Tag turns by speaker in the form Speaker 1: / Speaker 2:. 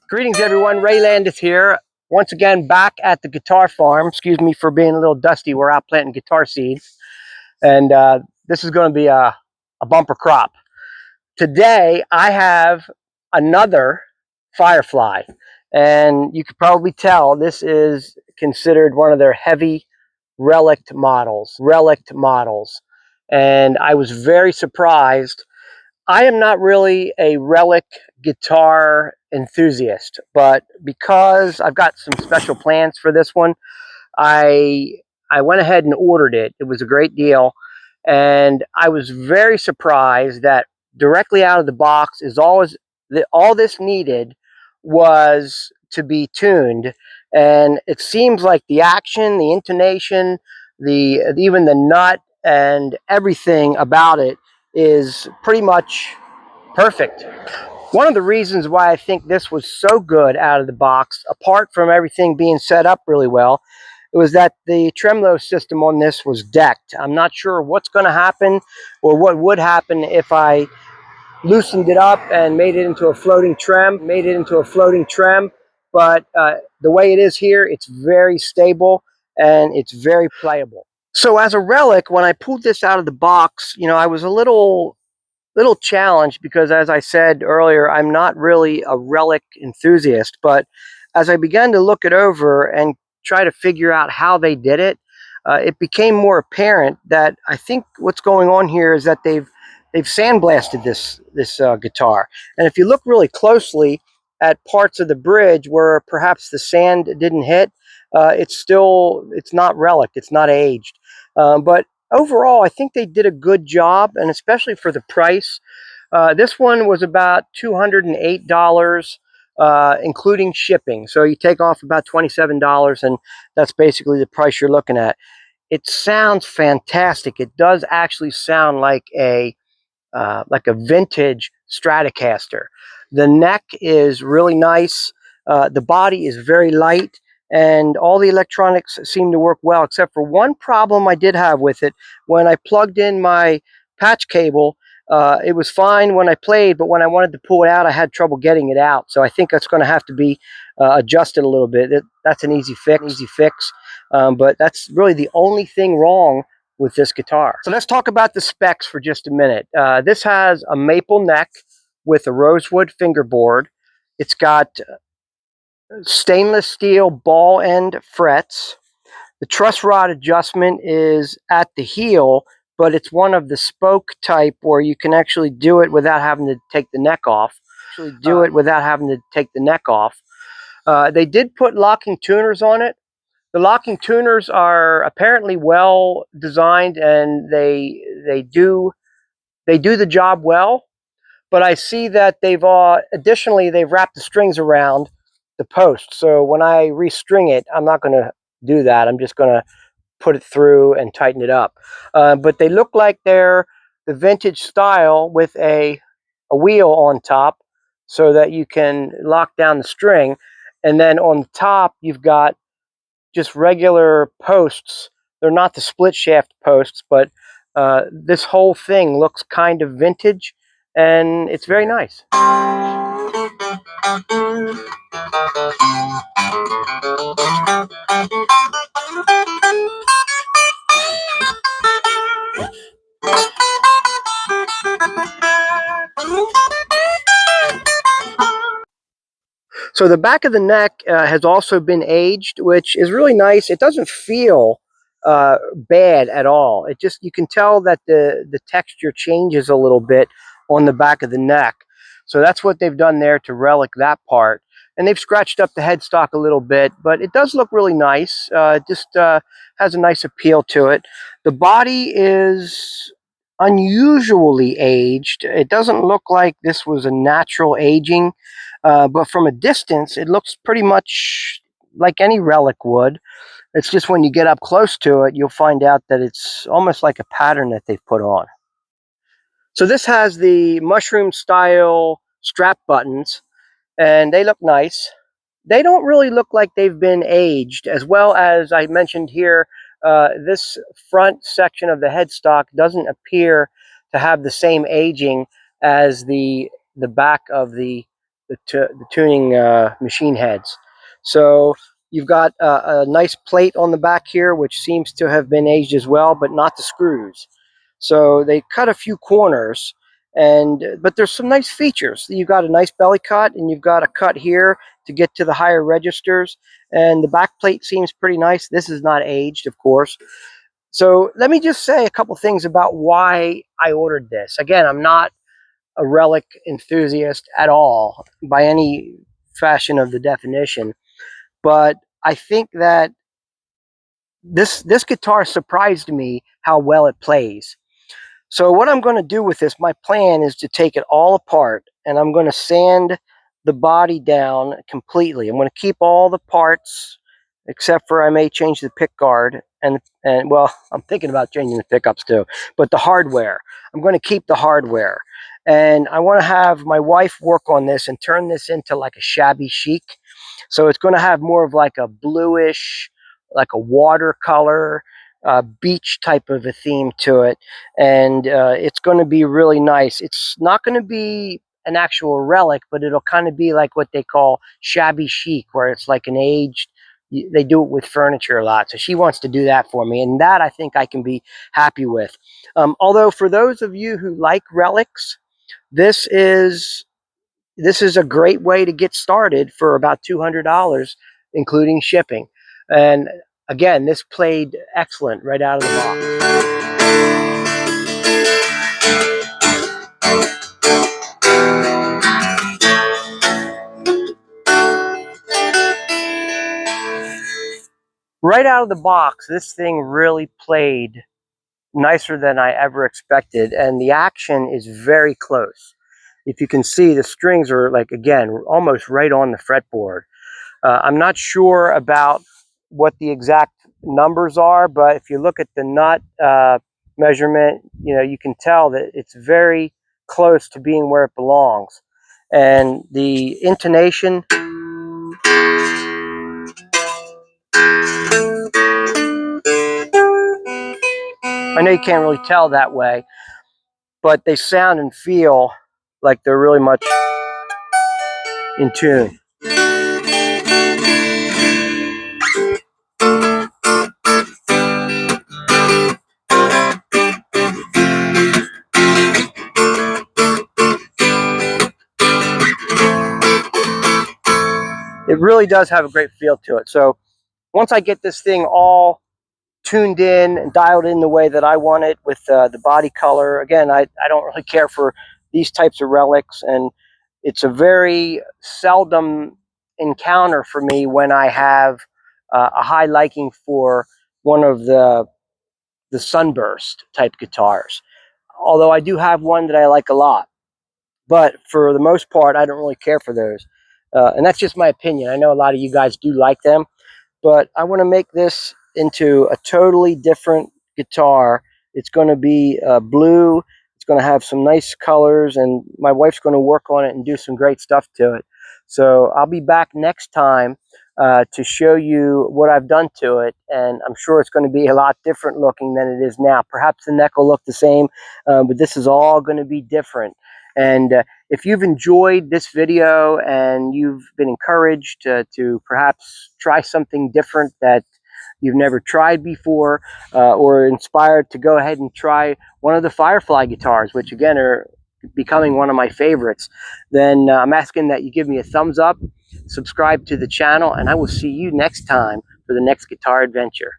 Speaker 1: Greetings everyone, Ray Landis here. Once again, back at the guitar farm. Excuse me for being a little dusty. We're out planting guitar seeds. And this is going to be a bumper crop. Today, I have another Firefly. And you could probably tell this is considered one of their heavy Relic models. And I was very surprised. I am not really a Relic guitar enthusiast, but because I've got some special plans for this one, I went ahead and ordered it. It was a great deal, and I was very surprised that directly out of the box is all this needed was to be tuned, and it seems like the action, the intonation, even the nut and everything about it is pretty much perfect. One of the reasons why I think this was so good out of the box, apart from everything being set up really well, it was that the tremolo system on this was decked. I'm not sure what's going to happen or what would happen if I loosened it up and made it into a floating trem, but the way it is here, it's very stable and it's very playable. So as a Relic, when I pulled this out of the box, you know, I was a little challenged because, as I said earlier, I'm not really a Relic enthusiast, but as I began to look it over and try to figure out how they did it, it became more apparent that I think what's going on here is that they've sandblasted this guitar. And if you look really closely at parts of the bridge where perhaps the sand didn't hit, it's not Relic, it's not aged. But overall, I think they did a good job, and especially for the price. This one was about $208, including shipping. So you take off about $27, and that's basically the price you're looking at. It sounds fantastic. It does actually sound like a vintage Stratocaster. The neck is really nice. The body is very light, and all the electronics seem to work well, except for one problem I did have with it. When I plugged in my patch cable, it was fine when I played, but when I wanted to pull it out, I had trouble getting it out. So I think that's going to have to be adjusted a little bit. That's an easy fix. But that's really the only thing wrong with this guitar. So let's talk about the specs for just a minute. This has a maple neck with a rosewood fingerboard. It's got stainless steel ball end frets. The truss rod adjustment is at the heel, but it's one of the spoke type where you can actually do it without having to take the neck off. They did put locking tuners on it. The locking tuners are apparently well designed, and they do the job well. But I see that additionally they've wrapped the strings around the post. So when I restring it, I'm not going to do that. I'm just going to put it through and tighten it up. But they look like they're the vintage style with a wheel on top so that you can lock down the string. And then on the top, you've got just regular posts. They're not the split shaft posts, but this whole thing looks kind of vintage, and it's very nice. So the back of the neck has also been aged, which is really nice. It doesn't feel bad at all. You can tell that the texture changes a little bit on the back of the neck. So that's what they've done there to relic that part. And they've scratched up the headstock a little bit, but it does look really nice. Just has a nice appeal to it. The body is unusually aged. It doesn't look like this was a natural aging, but from a distance, it looks pretty much like any Relic would. It's just when you get up close to it, you'll find out that it's almost like a pattern that they've put on. So this has the mushroom style strap buttons, and they look nice. They don't really look like they've been aged, as well as I mentioned here, this front section of the headstock doesn't appear to have the same aging as the back of the tuning machine heads. So you've got a nice plate on the back here, which seems to have been aged as well, but not the screws. So they cut a few corners, but there's some nice features. You've got a nice belly cut, and you've got a cut here to get to the higher registers, and the back plate seems pretty nice. This is not aged, of course. So let me just say a couple things about why I ordered this. Again, I'm not a Relic enthusiast at all by any fashion of the definition, but I think that this guitar surprised me how well it plays. So what I'm going to do with this, my plan is to take it all apart, and I'm going to sand the body down completely. I'm going to keep all the parts, except for I may change the pick guard, and well, I'm thinking about changing the pickups too, but the hardware, I'm going to keep the hardware. And I want to have my wife work on this and turn this into like a shabby chic. So it's going to have more of like a bluish, like a watercolor, beach type of a theme to it, and it's going to be really nice. It's not going to be an actual Relic, but it'll kind of be like what they call shabby chic, where it's like an aged, they do it with furniture a lot. So she wants to do that for me, and that I think I can be happy with. Although for those of you who like Relics, this is a great way to get started for about $200, including shipping. And again, this played excellent right out of the box. Right out of the box, this thing really played nicer than I ever expected, and the action is very close. If you can see, the strings are, like, again, almost right on the fretboard. I'm not sure about what the exact numbers are, but if you look at the nut measurement, you can tell that it's very close to being where it belongs. And the intonation, I know you can't really tell that way, but they sound and feel like they're really much in tune. It really does have a great feel to it. So once I get this thing all tuned in and dialed in the way that I want it with the body color, again, I don't really care for these types of Relics, and it's a very seldom encounter for me when I have a high liking for one of the Sunburst type guitars. Although I do have one that I like a lot, but for the most part, I don't really care for those. And that's just my opinion. I know a lot of you guys do like them, but I want to make this into a totally different guitar. It's going to be blue. It's going to have some nice colors, and my wife's going to work on it and do some great stuff to it. So I'll be back next time to show you what I've done to it, and I'm sure it's going to be a lot different looking than it is now. Perhaps the neck will look the same, but this is all going to be different. And if you've enjoyed this video and you've been encouraged to perhaps try something different that you've never tried before, or inspired to go ahead and try one of the Firefly guitars, which again are becoming one of my favorites, then I'm asking that you give me a thumbs up, subscribe to the channel, and I will see you next time for the next guitar adventure.